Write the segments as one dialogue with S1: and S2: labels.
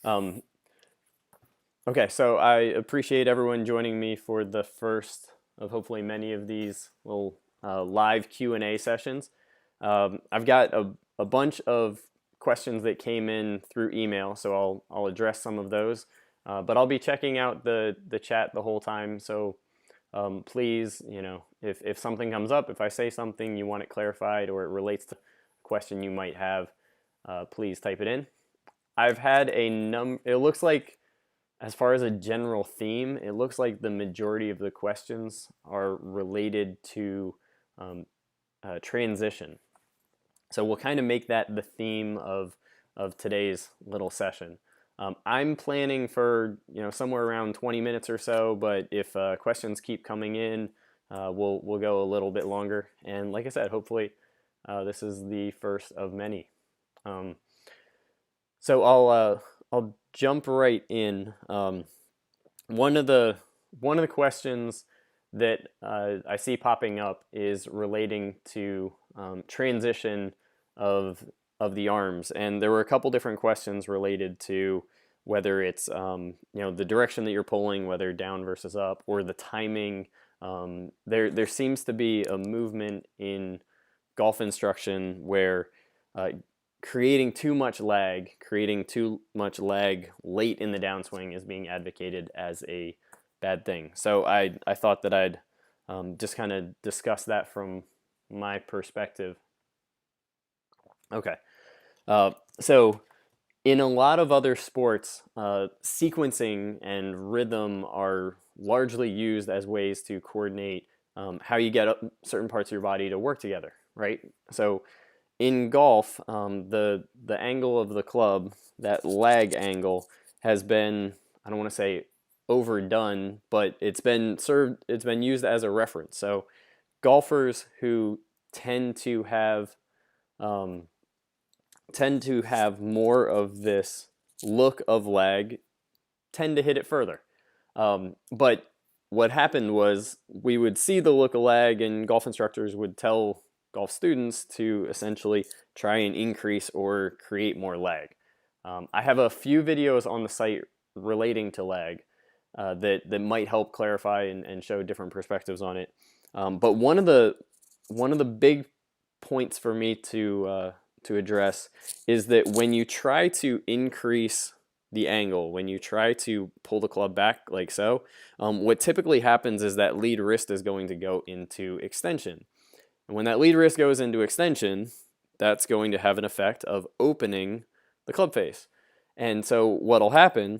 S1: Um, okay, so I appreciate everyone joining me for the first of hopefully many of these little live Q&A sessions. I've got a bunch of questions that came in through email, so I'll address some of those. But I'll be checking out the chat the whole time, so please, if something comes up, if I say something you want it clarified or it relates to a question you might have, please type it in. I've had it looks like, as far as a general theme, it looks like the majority of the questions are related to transition. So we'll kind of make that the theme of today's little session. I'm planning for somewhere around 20 minutes or so, but if questions keep coming in, we'll go a little bit longer. And like I said, hopefully this is the first of many. So I'll jump right in. One of the questions that I see popping up is relating to transition of the arms, and there were a couple different questions related to whether it's the direction that you're pulling, whether down versus up, or the timing. There seems to be a movement in golf instruction where creating too much lag late in the downswing is being advocated as a bad thing. So I thought that I'd just kind of discuss that from my perspective. Okay. So in a lot of other sports, sequencing and rhythm are largely used as ways to coordinate how you get certain parts of your body to work together, right? So in golf, the angle of the club, that lag angle, has been, I don't want to say overdone, but it's been used as a reference. So golfers who tend to have more of this look of lag tend to hit it further. But what happened was we would see the look of lag, and golf instructors would tell golf students to essentially try and increase or create more lag. I have a few videos on the site relating to lag that might help clarify and show different perspectives on it. But one of the big points for me to address is that when you try to increase the angle, when you try to pull the club back like so, what typically happens is that lead wrist is going to go into extension. And when that lead wrist goes into extension, that's going to have an effect of opening the club face. And so what'll happen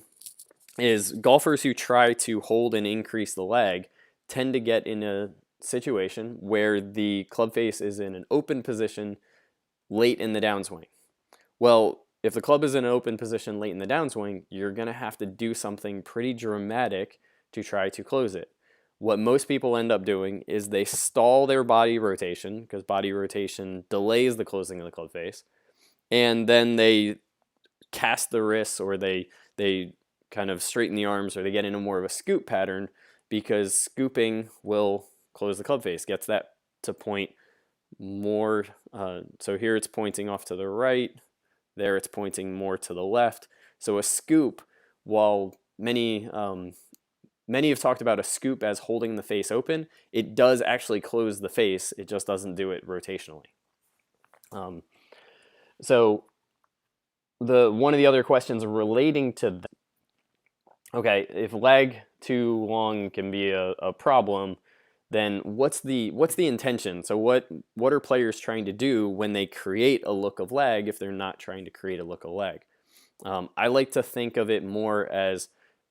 S1: is golfers who try to hold and increase the lag tend to get in a situation where the club face is in an open position late in the downswing. Well, if the club is in an open position late in the downswing, you're going to have to do something pretty dramatic to try to close it. What most people end up doing is they stall their body rotation, because body rotation delays the closing of the club face, and then they cast the wrists, or they kind of straighten the arms, or they get into more of a scoop pattern, because scooping will close the club face, gets that to point more. So here it's pointing off to the right, there it's pointing more to the left. So a scoop, while many have talked about a scoop as holding the face open, it does actually close the face, it just doesn't do it rotationally. So one of the other questions relating to that, okay, if lag too long can be a problem, then what's the intention? So what are players trying to do when they create a look of lag if they're not trying to create a look of lag? I like to think of it more as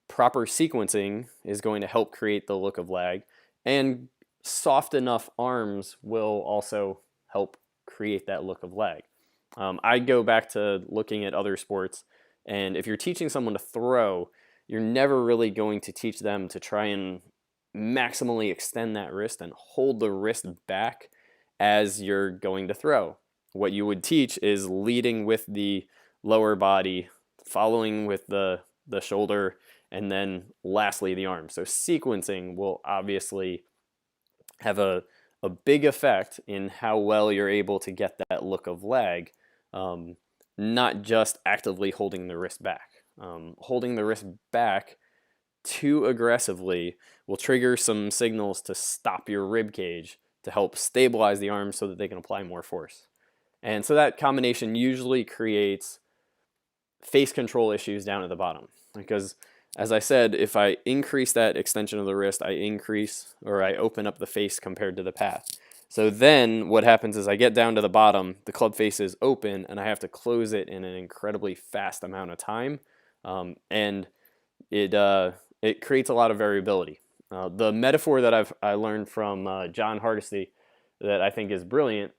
S1: proper sequencing is going to help create the look of lag, and soft enough arms will also help create that look of lag. I go back to looking at other sports, and if you're teaching someone to throw, you're never really going to teach them to try and maximally extend that wrist and hold the wrist back as you're going to throw. What you would teach is leading with the lower body, following with the shoulder, and then lastly the arm. So sequencing will obviously have a big effect in how well you're able to get that look of lag, not just actively holding the wrist back. holding the wrist back too aggressively will trigger some signals to stop your rib cage to help stabilize the arms so that they can apply more force. And so that combination usually creates face control issues down at the bottom, because as I said, if I increase that extension of the wrist, I open up the face compared to the path. So then what happens is I get down to the bottom, the club face is open, and I have to close it in an incredibly fast amount of time, and it creates a lot of variability. The metaphor that I learned from John Hardesty that I think is brilliant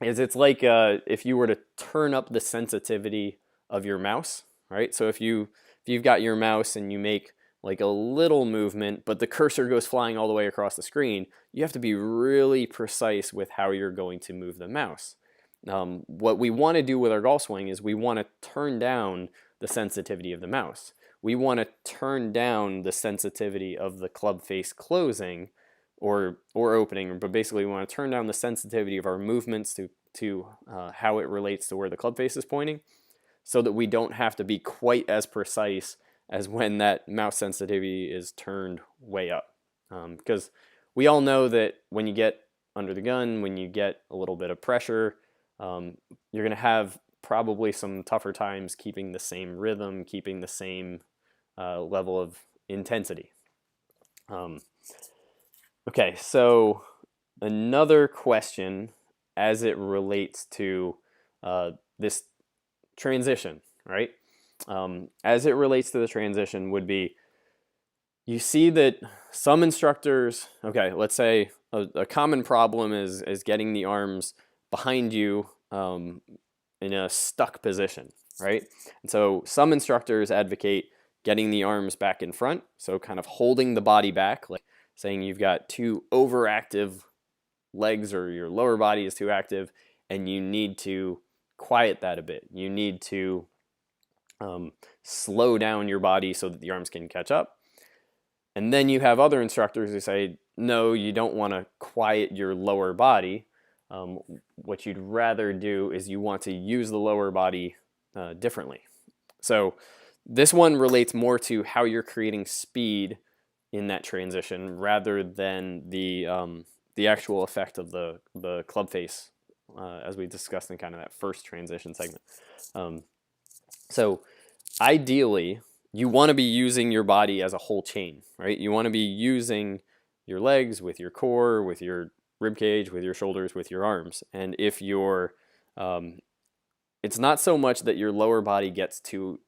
S1: is it's like if you were to turn up the sensitivity of your mouse, right? So if you've got your mouse and you make like a little movement, but the cursor goes flying all the way across the screen, you have to be really precise with how you're going to move the mouse. What we want to do with our golf swing is we want to turn down the sensitivity of the mouse. We want to turn down the sensitivity of the club face closing or opening, but basically we want to turn down the sensitivity of our movements to how it relates to where the club face is pointing, so that we don't have to be quite as precise as when that mouse sensitivity is turned way up. Because we all know that when you get under the gun, when you get a little bit of pressure, you're going to have probably some tougher times keeping the same rhythm, keeping the same level of intensity. Okay, so another question as it relates to this transition, right? As it relates to the transition would be, you see that some instructors, okay, let's say a common problem is getting the arms behind you in a stuck position, right? And so some instructors advocate getting the arms back in front, so kind of holding the body back, like saying you've got too overactive legs or your lower body is too active and you need to quiet that a bit. You need to slow down your body so that the arms can catch up. And then you have other instructors who say, no, you don't want to quiet your lower body. What you'd rather do is you want to use the lower body differently. So this one relates more to how you're creating speed in that transition rather than the actual effect of the club face, as we discussed in kind of that first transition segment. So ideally, you want to be using your body as a whole chain, right? You want to be using your legs with your core, with your rib cage, with your shoulders, with your arms. And if you're, it's not so much that your lower body gets too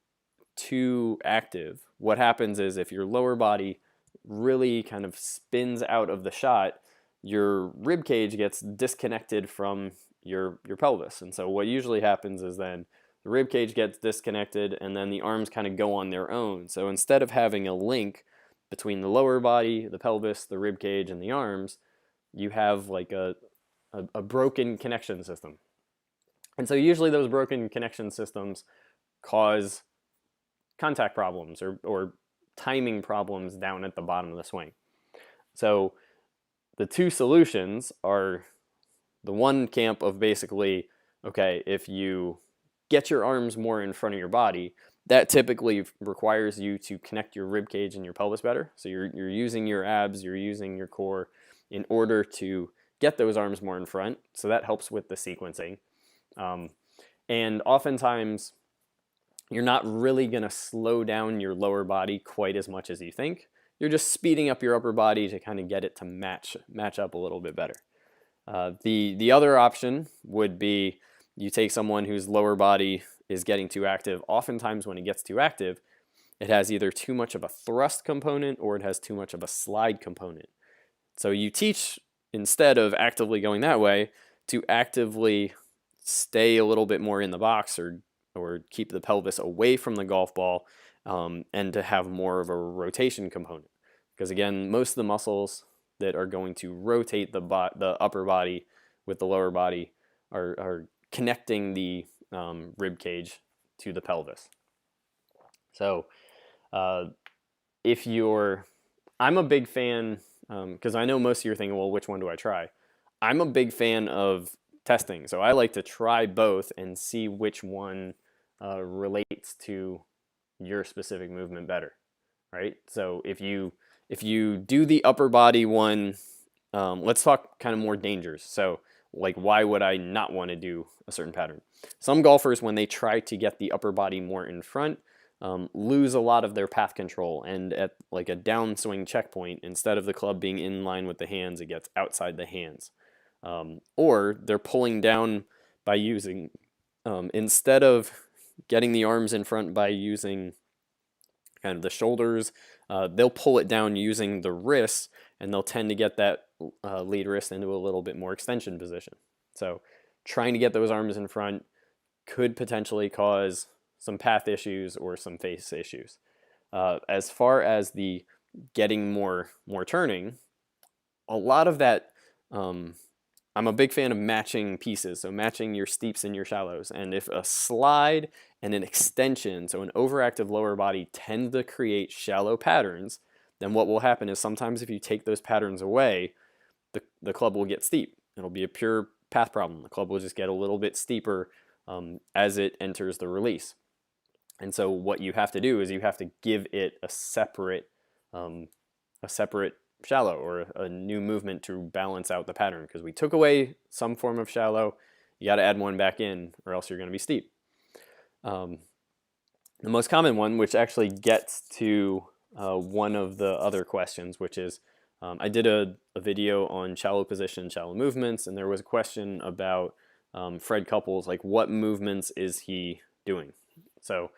S1: active. What happens is if your lower body really kind of spins out of the shot, your rib cage gets disconnected from your pelvis. And so what usually happens is then the rib cage gets disconnected and then the arms kind of go on their own. So instead of having a link between the lower body, the pelvis, the rib cage, and the arms, you have like a broken connection system. And so usually those broken connection systems cause contact problems or timing problems down at the bottom of the swing. So the two solutions are the one camp of basically, okay, if you get your arms more in front of your body, that typically requires you to connect your rib cage and your pelvis better. So you're using your abs, you're using your core in order to get those arms more in front. So that helps with the sequencing. And oftentimes, you're not really going to slow down your lower body quite as much as you think. You're just speeding up your upper body to kind of get it to match up a little bit better. The other option would be you take someone whose lower body is getting too active. Oftentimes when it gets too active, it has either too much of a thrust component or it has too much of a slide component. So you teach, instead of actively going that way, to actively stay a little bit more in the box or keep the pelvis away from the golf ball, and to have more of a rotation component. Because again, most of the muscles that are going to rotate the upper body with the lower body are connecting the rib cage to the pelvis. So I'm a big fan, because I know most of you are thinking, well, which one do I try? I'm a big fan of testing. So I like to try both and see which one relates to your specific movement better, right? So if you do the upper body one, let's talk kind of more dangers. So like, why would I not want to do a certain pattern? Some golfers, when they try to get the upper body more in front, lose a lot of their path control, and at like a downswing checkpoint, instead of the club being in line with the hands, it gets outside the hands. Or they're pulling down by using, instead of getting the arms in front by using kind of the shoulders, they'll pull it down using the wrists, and they'll tend to get that lead wrist into a little bit more extension position. So trying to get those arms in front could potentially cause some path issues or some face issues. As far as the getting more turning, a lot of that, I'm a big fan of matching pieces, so matching your steeps and your shallows. And if a slide and an extension, so an overactive lower body, tend to create shallow patterns, then what will happen is sometimes if you take those patterns away, the club will get steep. It'll be a pure path problem. The club will just get a little bit steeper as it enters the release. And so what you have to do is you have to give it a separate shallow or a new movement to balance out the pattern, because we took away some form of shallow. You got to add one back in, or else you're going to be steep. The most common one, which actually gets to one of the other questions, which is, I did a video on shallow position, shallow movements, and there was a question about Fred Couples, like what movements is he doing? So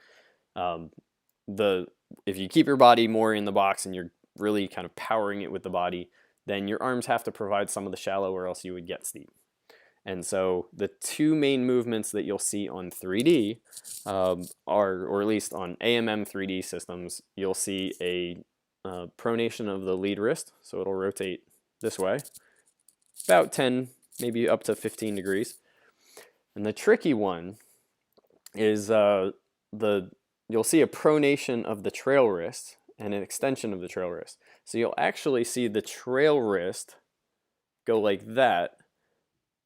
S1: if you keep your body more in the box and you're really kind of powering it with the body, then your arms have to provide some of the shallow, or else you would get steep. And so the two main movements that you'll see on 3D are, or at least on AMM 3D systems, you'll see a pronation of the lead wrist, so it'll rotate this way, about 10, maybe up to 15 degrees. And the tricky one is you'll see a pronation of the trail wrist and an extension of the trail wrist. So you'll actually see the trail wrist go like that,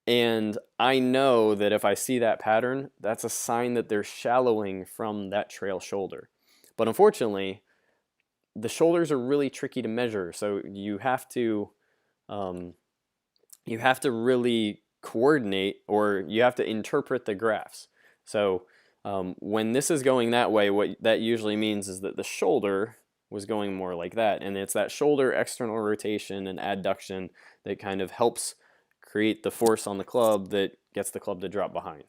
S1: and I know that if I see that pattern, that's a sign that they're shallowing from that trail shoulder. But unfortunately, the shoulders are really tricky to measure, so you have to really coordinate, or you have to interpret the graphs. So when this is going that way, what that usually means is that the shoulder was going more like that, and it's that shoulder external rotation and adduction that kind of helps create the force on the club that gets the club to drop behind.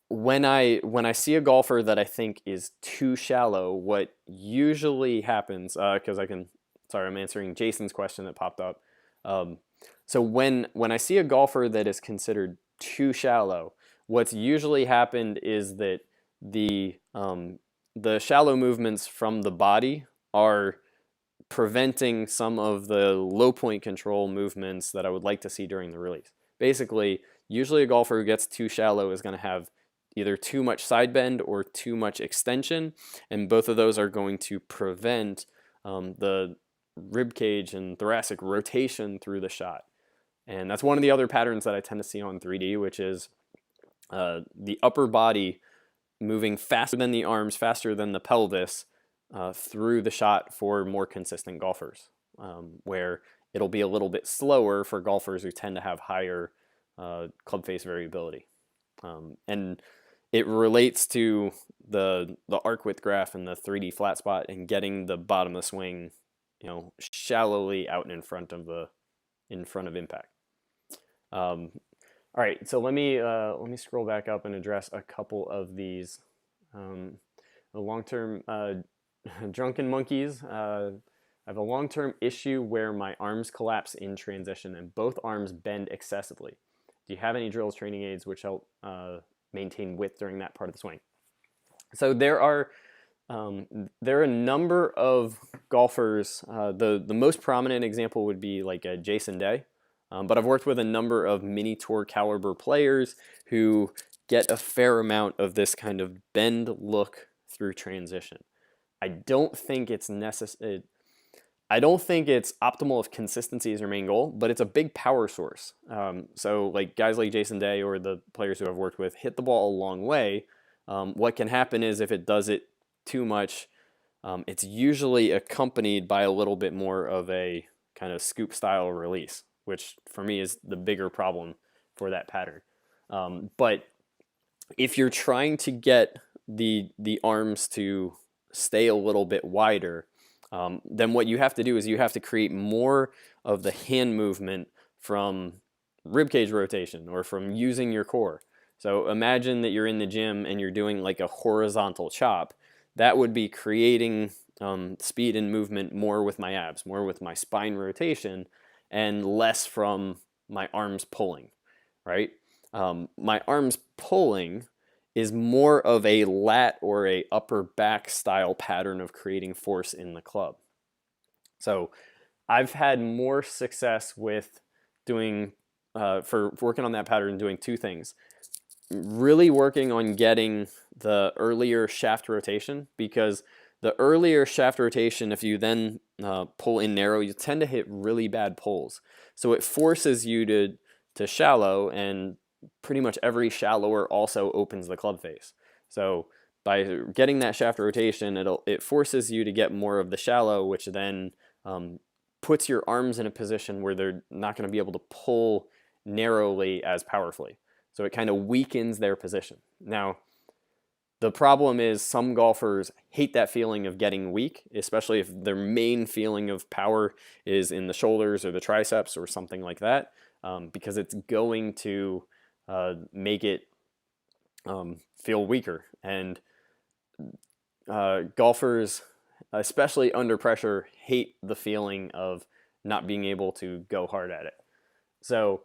S1: When I see a golfer that I think is too shallow, what usually happens, because I'm answering Jason's question that popped up. So when I see a golfer that is considered too shallow, what's usually happened is that the shallow movements from the body are preventing some of the low point control movements that I would like to see during the release. Basically, usually a golfer who gets too shallow is going to have either too much side bend or too much extension, and both of those are going to prevent the rib cage and thoracic rotation through the shot. And that's one of the other patterns that I tend to see on 3D, which is the upper body moving faster than the arms, faster than the pelvis through the shot for more consistent golfers, where it'll be a little bit slower for golfers who tend to have higher club face variability. And it relates to the arc width graph and the 3D flat spot and getting the bottom of the swing, shallowly out in front of impact. All right, so let me scroll back up and address a couple of these. The long-term drunken monkeys. I have a long-term issue where my arms collapse in transition and both arms bend excessively. Do you have any drills, training aids which help maintain width during that part of the swing? So there are a number of golfers. The most prominent example would be like a Jason Day. But I've worked with a number of mini tour caliber players who get a fair amount of this kind of bend look through transition. I don't think it's necessary. I don't think it's optimal if consistency is your main goal, but it's a big power source. So like guys like Jason Day or the players who I've worked with hit the ball a long way, What can happen is if it does it too much, it's usually accompanied by a little bit more of a kind of scoop style release, which for me is the bigger problem for that pattern. But if you're trying to get the arms to stay a little bit wider, then what you have to do is you have to create more of the hand movement from ribcage rotation or from using your core. So imagine that you're in the gym and you're doing like a horizontal chop. That would be creating speed and movement more with my abs, more with my spine rotation, and less from my arms pulling, right? My arms pulling is more of a lat or a upper back style pattern of creating force in the club. So I've had more success with doing, for working on that pattern, doing two things. Really working on getting the earlier shaft rotation, because the earlier shaft rotation, if you then pull in narrow, you tend to hit really bad pulls. So it forces you to shallow, and pretty much every shallower also opens the club face. So by getting that shaft rotation, it forces you to get more of the shallow, which then puts your arms in a position where they're not going to be able to pull narrowly as powerfully. So it kind of weakens their position. Now, the problem is some golfers hate that feeling of getting weak, especially if their main feeling of power is in the shoulders or the triceps or something like that, because it's going to make it feel weaker. And golfers, especially under pressure, hate the feeling of not being able to go hard at it. So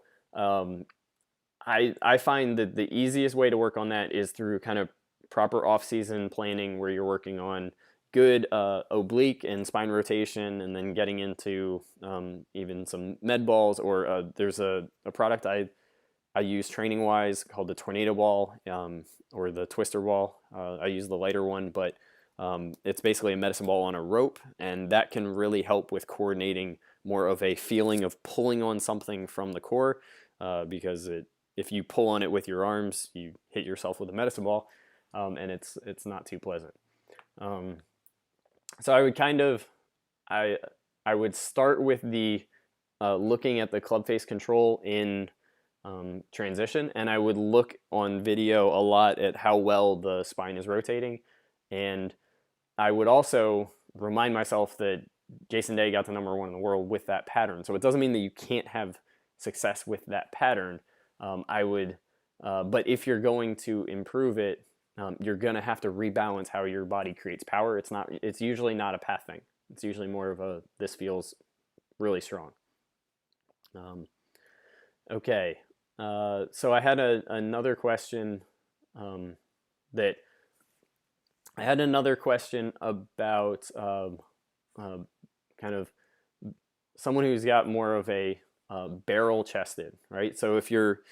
S1: I find that the easiest way to work on that is through kind of proper off-season planning, where you're working on good oblique and spine rotation, and then getting into even some med balls, or there's a product I use training-wise called the tornado ball, or the twister ball. I use the lighter one, but it's basically a medicine ball on a rope, and that can really help with coordinating more of a feeling of pulling on something from the core, because if you pull on it with your arms, you hit yourself with a medicine ball, and it's not too pleasant. So I would I would start with the looking at the club face control in transition, and I would look on video a lot at how well the spine is rotating, and I would also remind myself that Jason Day got to #1 in the world with that pattern. So it doesn't mean that you can't have success with that pattern. But if you're going to improve it, you're going to have to rebalance how your body creates power. It's usually not a path thing. It's usually more of this feels really strong. Okay. So I had another question about kind of someone who's got more of a barrel chested, right? So if you're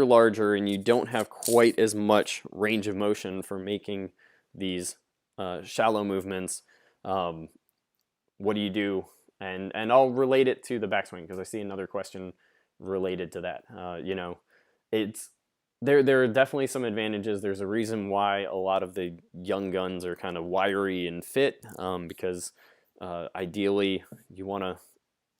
S1: larger and you don't have quite as much range of motion for making these shallow movements, what do you do? And I'll relate it to the backswing, because I see another question related to that. There are definitely some advantages. There's a reason why a lot of the young guns are kind of wiry and fit, because ideally you want to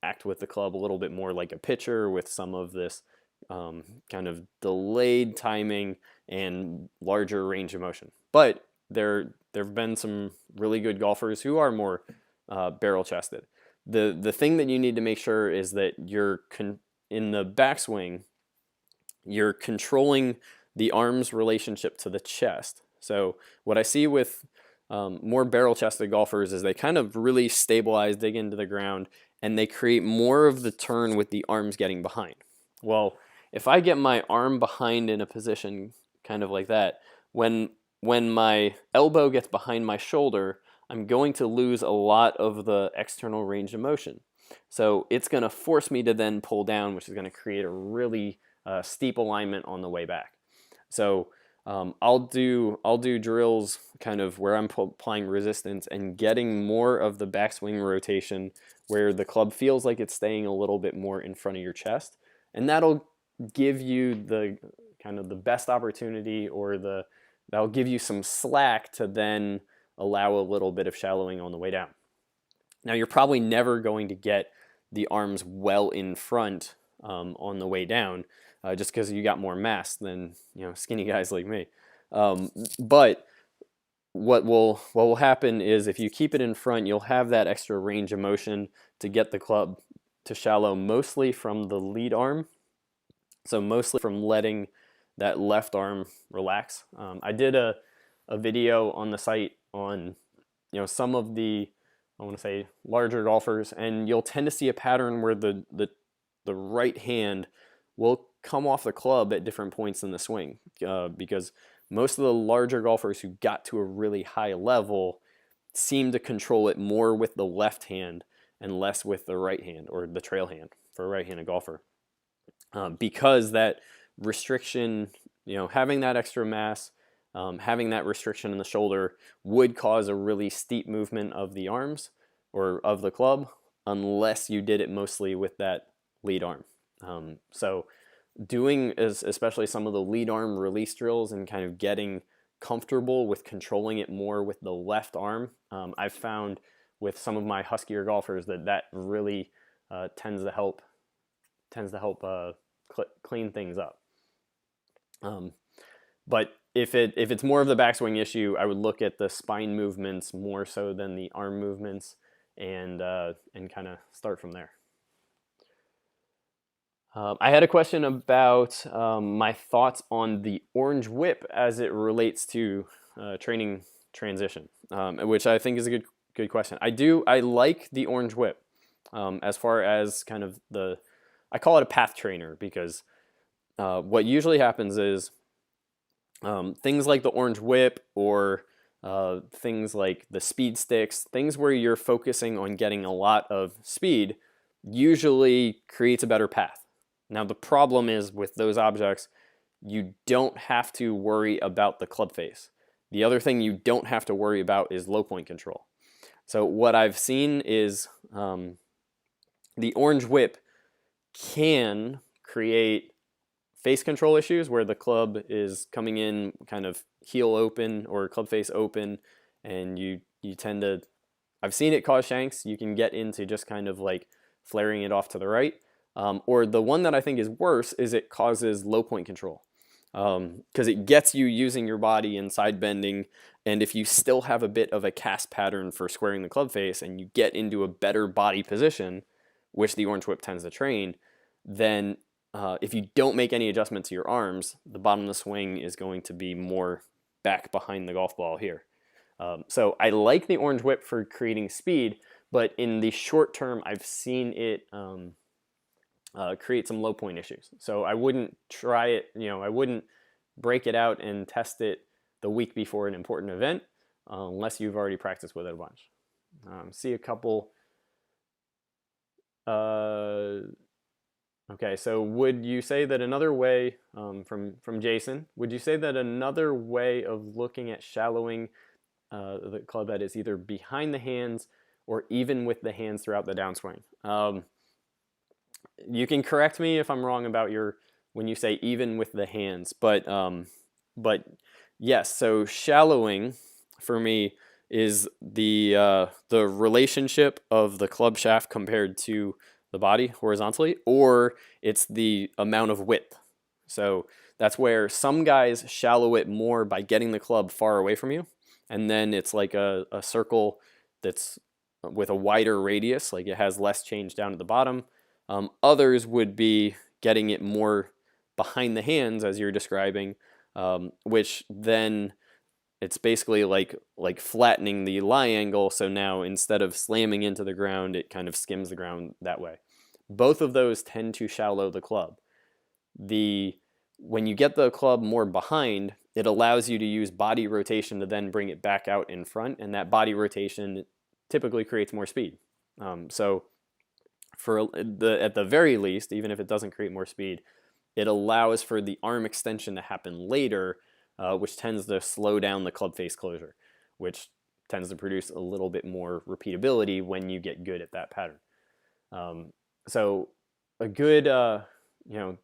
S1: act with the club a little bit more like a pitcher, with some of this kind of delayed timing and larger range of motion. But there have been some really good golfers who are more barrel chested. The thing that you need to make sure is that in the backswing, you're controlling the arm's relationship to the chest. So what I see with more barrel-chested golfers is they kind of really stabilize, dig into the ground, and they create more of the turn with the arms getting behind. Well, if I get my arm behind in a position kind of like that, when my elbow gets behind my shoulder, I'm going to lose a lot of the external range of motion. So it's going to force me to then pull down, which is going to create a really steep alignment on the way back. So I'll do drills kind of where I'm applying resistance and getting more of the backswing rotation, where the club feels like it's staying a little bit more in front of your chest, and that'll give you the kind of the best opportunity, or the that'll give you some slack to then allow a little bit of shallowing on the way down. Now, you're probably never going to get the arms well in front on the way down, just because you got more mass than skinny guys like me. But what will happen is if you keep it in front, you'll have that extra range of motion to get the club to shallow mostly from the lead arm. So mostly from letting that left arm relax. I did a video on the site on some of the, I want to say, larger golfers, and you'll tend to see a pattern where the right hand will come off the club at different points in the swing, because most of the larger golfers who got to a really high level seem to control it more with the left hand and less with the right hand, or the trail hand for a right-handed golfer, because that restriction, having that extra mass, having that restriction in the shoulder would cause a really steep movement of the arms or of the club, unless you did it mostly with that lead arm. So doing especially some of the lead arm release drills and kind of getting comfortable with controlling it more with the left arm, I've found with some of my huskier golfers that really tends to help clean things up. But if it's more of the backswing issue, I would look at the spine movements more so than the arm movements, and kind of start from there. I had a question about my thoughts on the orange whip as it relates to training transition, which I think is a good question. I like the orange whip as far as kind of I call it a path trainer, because what usually happens is things like the orange whip, or things like the speed sticks, things where you're focusing on getting a lot of speed, usually creates a better path. Now, the problem is with those objects, you don't have to worry about the club face. The other thing you don't have to worry about is low point control. So what I've seen is the orange whip can create face control issues where the club is coming in kind of heel open or club face open, and you tend to, I've seen it cause shanks. You can get into just kind of like flaring it off to the right. Or the one that I think is worse is it causes low point control, because it gets you using your body and side bending, and if you still have a bit of a cast pattern for squaring the club face and you get into a better body position, which the orange whip tends to train, then if you don't make any adjustment to your arms, the bottom of the swing is going to be more back behind the golf ball here. So I like the orange whip for creating speed, but in the short term, I've seen it create some low point issues. So I wouldn't try it, I wouldn't break it out and test it the week before an important event, unless you've already practiced with it a bunch. See a couple. Okay, so would you say that another way, from Jason, would you say that another way of looking at shallowing the club head is either behind the hands or even with the hands throughout the downswing? You can correct me if I'm wrong about when you say even with the hands, but yes. So shallowing for me is the relationship of the club shaft compared to the body horizontally, or it's the amount of width. So that's where some guys shallow it more by getting the club far away from you, and then it's like a circle that's with a wider radius, like it has less change down at the bottom. Others would be getting it more behind the hands, as you're describing, which then it's basically like flattening the lie angle. So now instead of slamming into the ground, it kind of skims the ground that way. Both of those tend to shallow the club. When you get the club more behind, it allows you to use body rotation to then bring it back out in front, and that body rotation typically creates more speed. So at the very least, even if it doesn't create more speed, it allows for the arm extension to happen later, which tends to slow down the club face closure, which tends to produce a little bit more repeatability when you get good at that pattern. So a good, there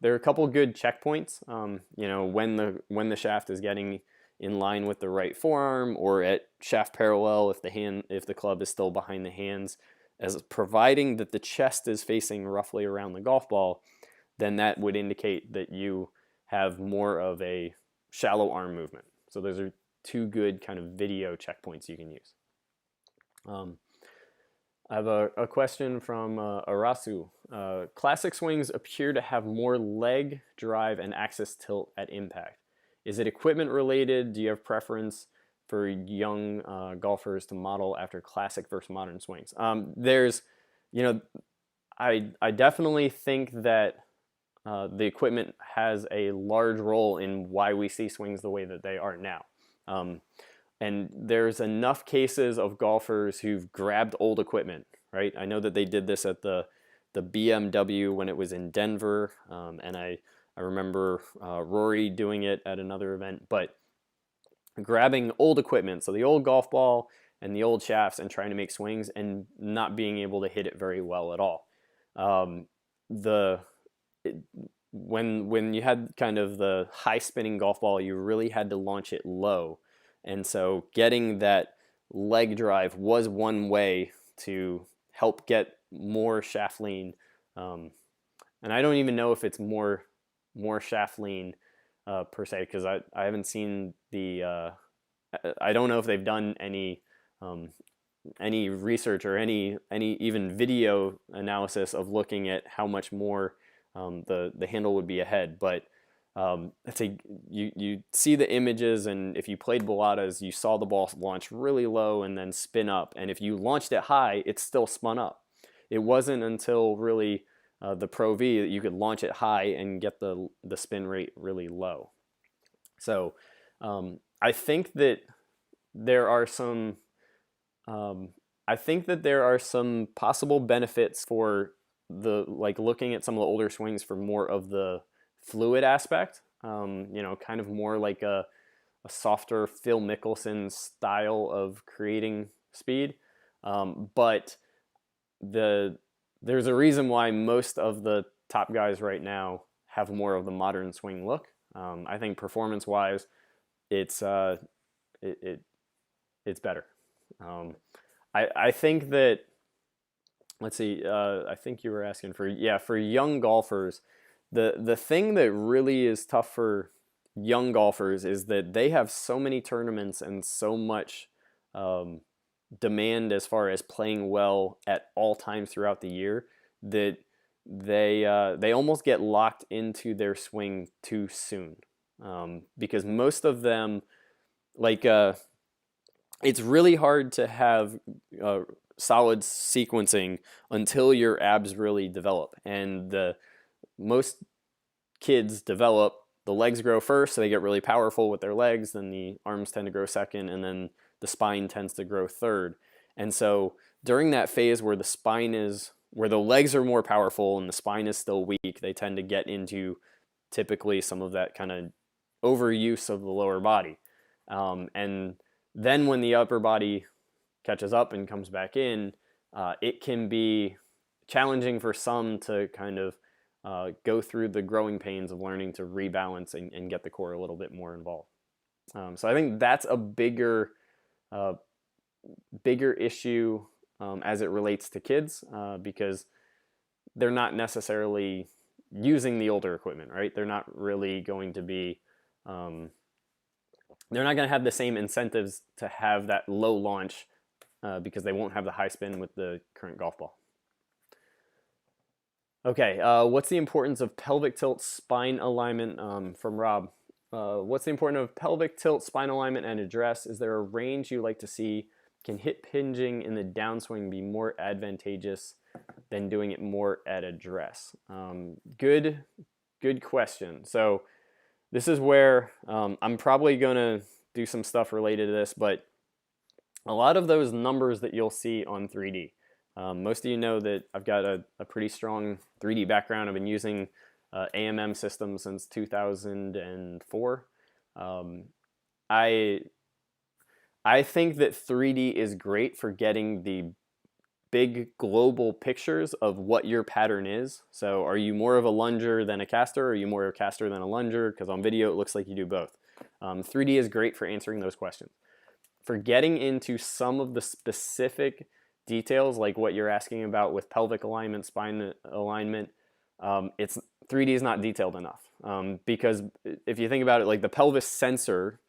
S1: are a couple good checkpoints, when the shaft is getting in line with the right forearm or at shaft parallel if the club is still behind the hands, as providing that the chest is facing roughly around the golf ball, then that would indicate that you have more of a shallow arm movement. So those are two good kind of video checkpoints you can use. I have a question from Arasu. Classic swings appear to have more leg, drive, and axis tilt at impact. Is it equipment related? Do you have preference for young golfers to model after classic versus modern swings? I definitely think that the equipment has a large role in why we see swings the way that they are now. And there's enough cases of golfers who've grabbed old equipment, right? I know that they did this at the BMW when it was in Denver, and I remember Rory doing it at another event, but grabbing old equipment, so the old golf ball and the old shafts, and trying to make swings and not being able to hit it very well at all. When you had kind of the high spinning golf ball, you really had to launch it low. And so getting that leg drive was one way to help get more shaft lean. And I don't even know if it's more shaft lean per se, because I haven't seen I don't know if they've done any research or any even video analysis of looking at how much more the handle would be ahead. But I'd say you see the images, and if you played Bolatas, you saw the ball launch really low and then spin up. And if you launched it high, it still spun up. It wasn't until really the Pro V that you could launch it high and get the spin rate really low. So I think that there are some possible benefits for looking at some of the older swings for more of the fluid aspect, kind of more like a softer Phil Mickelson style of creating speed. But there's a reason why most of the top guys right now have more of the modern swing look. I think performance-wise, it's better. I think that, let's see, I think you were asking for young golfers. The thing that really is tough for young golfers is that they have so many tournaments and so much demand as far as playing well at all times throughout the year that they almost get locked into their swing too soon, because most of them, it's really hard to have solid sequencing until your abs really develop. And most kids develop, the legs grow first, so they get really powerful with their legs, then the arms tend to grow second, and then the spine tends to grow third. And so during that phase where the legs are more powerful and the spine is still weak, they tend to get into typically some of that kind of overuse of the lower body. And then when the upper body catches up and comes back in, it can be challenging for some to kind of go through the growing pains of learning to rebalance and get the core a little bit more involved. So I think that's a bigger issue as it relates to kids, because they're not necessarily using the older equipment, right? They're not really going to be, they're not going to have the same incentives to have that low launch because they won't have the high spin with the current golf ball. Okay, what's the importance of pelvic tilt spine alignment? From Rob. What's the importance of pelvic tilt spine alignment and address? Is there a range you like to see? Can hip hinging in the downswing be more advantageous than doing it more at address? Good question. So this is where I'm probably going to do some stuff related to this, but a lot of those numbers that you'll see on 3D, most of you know that I've got a pretty strong 3D background. I've been using AMM systems since 2004. I think that 3D is great for getting the big global pictures of what your pattern is. So are you more of a lunger than a caster? Or are you more of a caster than a lunger? Because on video it looks like you do both. 3D is great for answering those questions. For getting into some of the specific details, like what you're asking about with pelvic alignment, spine alignment, it's 3D is not detailed enough, because if you think about it, like the pelvis sensor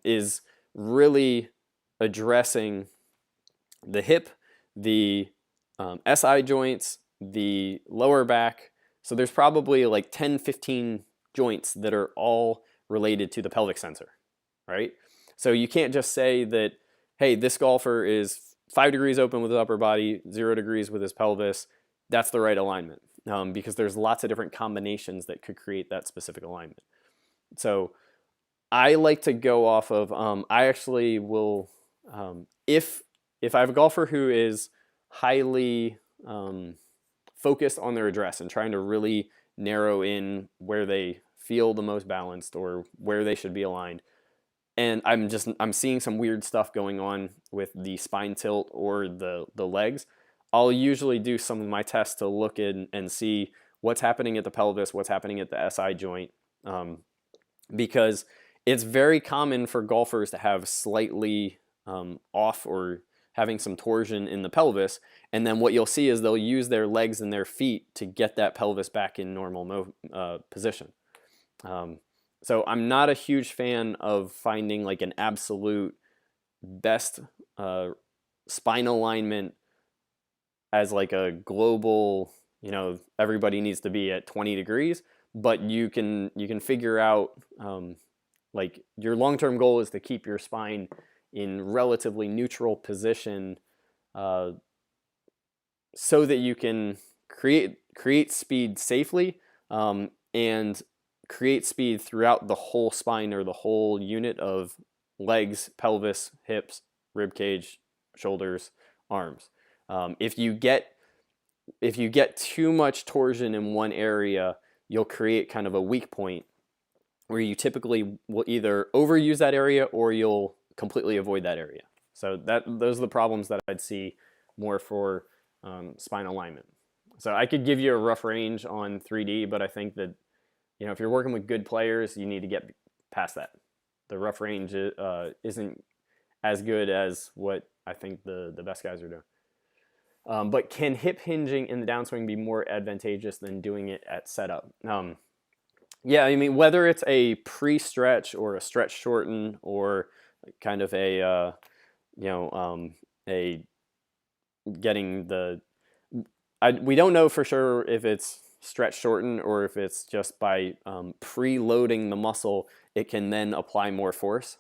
S1: is really addressing the hip, the SI joints, the lower back. So there's probably like 10, 15 joints that are all related to the pelvic sensor, right? So you can't just say that, hey, this golfer is 5 degrees open with his upper body, 0 degrees with his pelvis. That's the right alignment, because there's lots of different combinations that could create that specific alignment. So I like to go off of, I actually will, if I have a golfer who is highly focused on their address and trying to really narrow in where they feel the most balanced or where they should be aligned, and I'm seeing some weird stuff going on with the spine tilt or the legs, I'll usually do some of my tests to look in and see what's happening at the pelvis, what's happening at the SI joint, because it's very common for golfers to have slightly off or having some torsion in the pelvis, and then what you'll see is they'll use their legs and their feet to get that pelvis back in normal position. So I'm not a huge fan of finding like an absolute best spine alignment as like a global, everybody needs to be at 20 degrees, but you can figure out, like your long-term goal is to keep your spine in relatively neutral position, so that you can create speed safely, and create speed throughout the whole spine or the whole unit of legs, pelvis, hips, rib cage, shoulders, arms. If you get too much torsion in one area, you'll create kind of a weak point where you typically will either overuse that area or you'll completely avoid that area. So those are the problems that I'd see more for spine alignment. So I could give you a rough range on 3D, but I think that if you're working with good players, you need to get past that. The rough range isn't as good as what I think the best guys are doing. But can hip hinging in the downswing be more advantageous than doing it at setup? Yeah, I mean, whether it's a pre-stretch or a stretch shorten or kind of a getting the, we don't know for sure if it's stretch shorten or if it's just by preloading the muscle, it can then apply more force.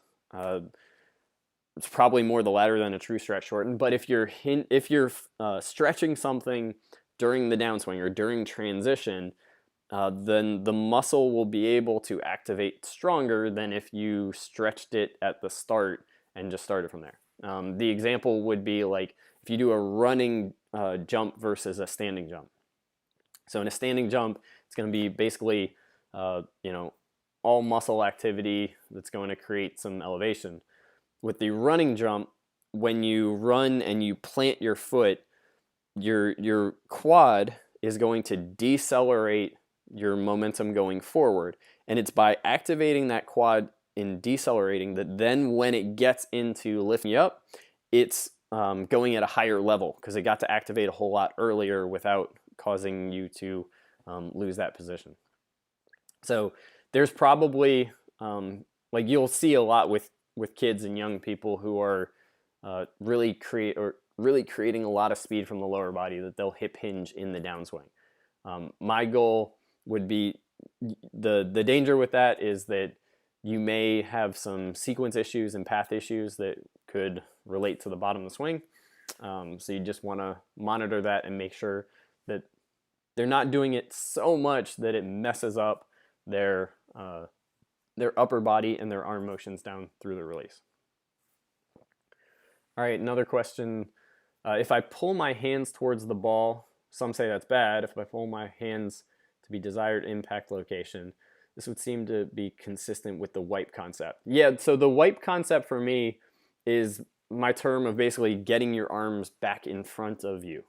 S1: It's probably more the latter than a true stretch shorten. But if you're stretching something during the downswing or during transition, then the muscle will be able to activate stronger than if you stretched it at the start and just started from there. The example would be like if you do a running jump versus a standing jump. So in a standing jump, it's going to be basically all muscle activity that's going to create some elevation. With the running jump, when you run and you plant your foot, your quad is going to decelerate your momentum going forward, and it's by activating that quad in decelerating that then when it gets into lifting you up, it's going at a higher level because it got to activate a whole lot earlier without causing you to lose that position. So there's probably like you'll see a lot with kids and young people who are really creating a lot of speed from the lower body that they'll hip hinge in the downswing. My goal would be, the danger with that is that you may have some sequence issues and path issues that could relate to the bottom of the swing. So you just want to monitor that and make sure that they're not doing it so much that it messes up their upper body and their arm motions down through the release. All right, another question. If I pull my hands towards the ball, some say that's bad. If I pull my hands to be desired impact location, this would seem to be consistent with the wipe concept. Yeah, so the wipe concept for me is my term of basically getting your arms back in front of you,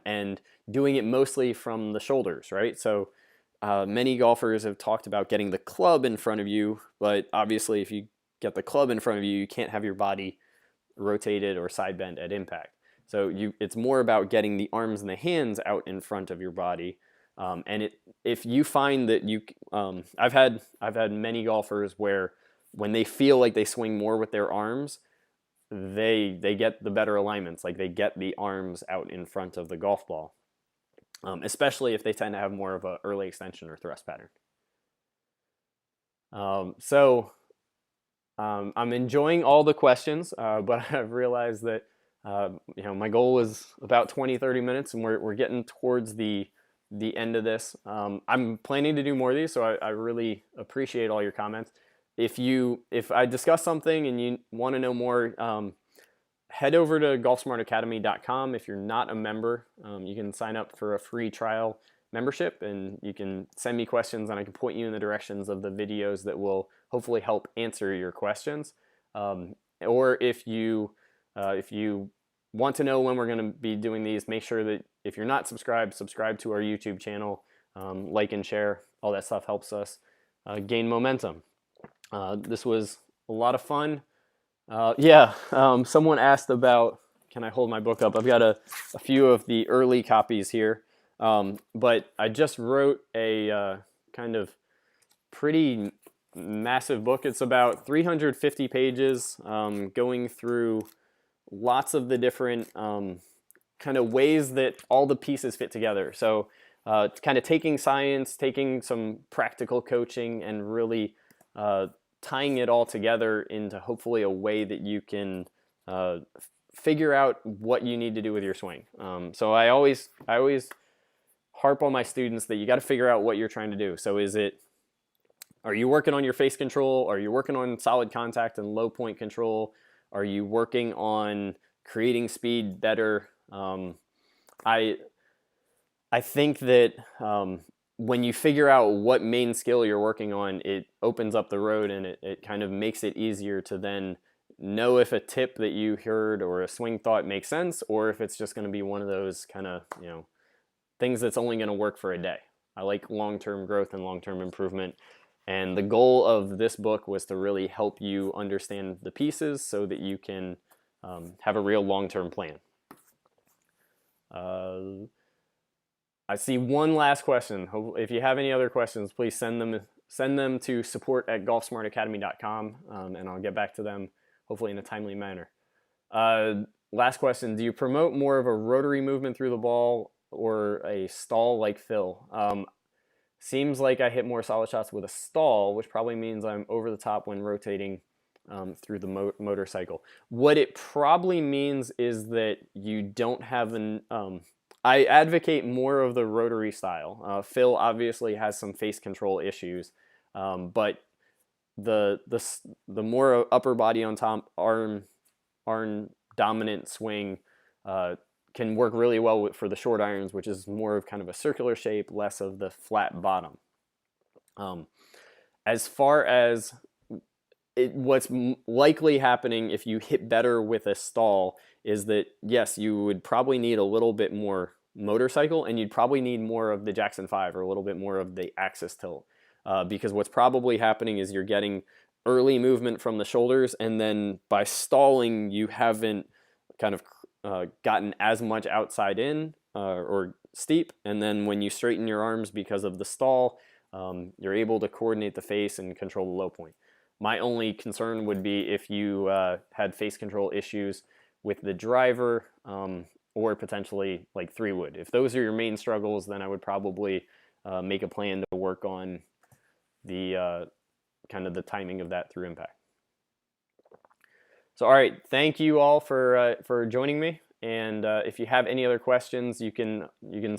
S1: and doing it mostly from the shoulders, right? So many golfers have talked about getting the club in front of you, but obviously if you get the club in front of you, you can't have your body rotated or side bent at impact. So it's more about getting the arms and the hands out in front of your body. If you find that I've had many golfers where when they feel like they swing more with their arms, they get the better alignments, like they get the arms out in front of the golf ball, especially if they tend to have more of a early extension or thrust pattern. I'm enjoying all the questions, but I've realized that my goal was about 20-30 minutes, and we're getting towards the end of this. I'm planning to do more of these, so I really appreciate all your comments. If I discuss something and you want to know more, head over to golfsmartacademy.com. If you're not a member, you can sign up for a free trial membership, and you can send me questions, and I can point you in the directions of the videos that will hopefully help answer your questions. Or if you want to know when we're going to be doing these, make sure that if you're not subscribed, subscribe to our YouTube channel, like and share. All that stuff helps us gain momentum. This was a lot of fun. Someone asked about, can I hold my book up? I've got a few of the early copies here, but I just wrote a kind of pretty massive book. It's about 350 pages, going through lots of the different kind of ways that all the pieces fit together. So kind of taking science, taking some practical coaching, and really tying it all together into hopefully a way that you can figure out what you need to do with your swing. So I always harp on my students that you got to figure out what you're trying to do. So are you working on your face control? Are you working on solid contact and low point control? Are you working on creating speed better? I think that when you figure out what main skill you're working on, it opens up the road, and it kind of makes it easier to then know if a tip that you heard or a swing thought makes sense, or if it's just going to be one of those kind of things that's only going to work for a day. I like long-term growth and long-term improvement. And the goal of this book was to really help you understand the pieces so that you can have a real long-term plan. I see one last question. If you have any other questions, please send them to support@golfsmartacademy.com, and I'll get back to them hopefully in a timely manner. Last question: do you promote more of a rotary movement through the ball or a stall like Phil? Seems like I hit more solid shots with a stall, which probably means I'm over the top when rotating through the motorcycle. What it probably means is that you don't have I advocate more of the rotary style. Phil obviously has some face control issues, but the more upper body on top, arm dominant swing can work really well for the short irons, which is more of kind of a circular shape, less of the flat bottom. As far as what's likely happening if you hit better with a stall is that, yes, you would probably need a little bit more motorcycle, and you'd probably need more of the Jackson 5 or a little bit more of the axis tilt, because what's probably happening is you're getting early movement from the shoulders, and then by stalling you haven't kind of gotten as much outside in or steep, and then when you straighten your arms because of the stall, you're able to coordinate the face and control the low point. My only concern would be if you had face control issues with the driver, or potentially like 3-wood. If those are your main struggles, then I would probably make a plan to work on the kind of the timing of that through impact. So, all right, thank you all for joining me. And if you have any other questions, you can